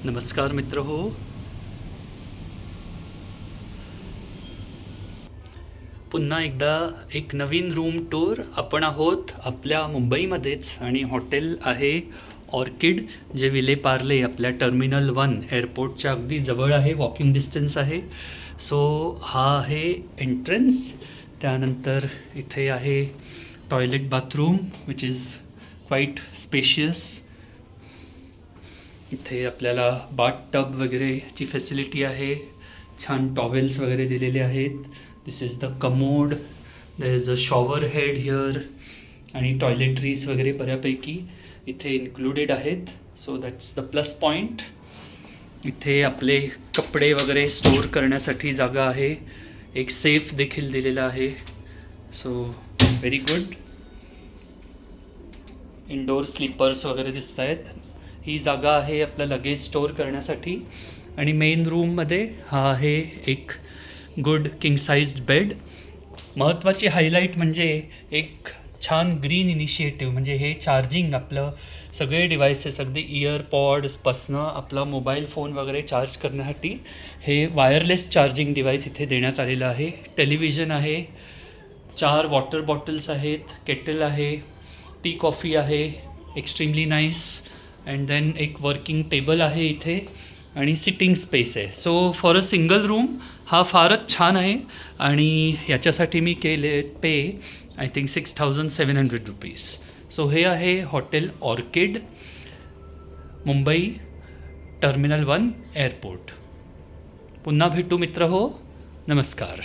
नमस्कार मित्र हो. पुन्हा एकदा एक नवीन रूम टूर. आपण आहोत आपल्या मुंबईमध्येच आणि हॉटेल आहे ऑर्किड, जे विले पार्ले आपल्या टर्मिनल 1 एअरपोर्टच्या अगदी जवळ आहे, वॉकिंग डिस्टन्स आहे. सो हा आहे एंट्रन्स. त्यानंतर इथे आहे toilet bathroom which is quite spacious. इथे आपल्याला बाथ टब वगैरेची फॅसिलिटी आहे. छान टॉवेल्स वगैरे दिलेले आहेत. This is the commode. There is a shower head here आणि टॉयलेटरीज वगैरे बऱ्यापैकी इथे इन्क्लुडेड आहेत. So that's the plus point. इथे आपले कपडे वगैरे स्टोअर करण्यासाठी जागा आहे. एक सेफ देखील दिलेला आहे. So very good. Indoor sleepers वगैरे दिसत आहेत. ही जागा आहे आपलं लगेज स्टोअर करण्यासाठी. आणि मेन रूममध्ये हा आहे एक गुड किंग साइज्ड बेड. महत्त्वाची हायलाईट म्हणजे एक छान ग्रीन इनिशिएटिव्ह, म्हणजे हे चार्जिंग आपलं सगळे डिव्हायसेस अगदी इयरपॉड्सपासनं आपला मोबाईल फोन वगैरे चार्ज करण्यासाठी हे वायरलेस चार्जिंग डिव्हाइस इथे देण्यात आलेलं आहे. टेलिव्हिजन आहे, 4 वॉटर बॉटल्स आहेत, केटल आहे, टी कॉफी आहे, एक्स्ट्रीमली नाईस. अँड देन एक वर्किंग टेबल आहे इथे आणि सिटिंग स्पेस आहे. So for a single room हा फारच छान आहे. आणि याच्यासाठी मी केले पे आय थिंक 6,700 रुपीज. सो हे आहे hotel orchid, Mumbai terminal 1 airport. पुन्हा भेटू मित्र हो. नमस्कार.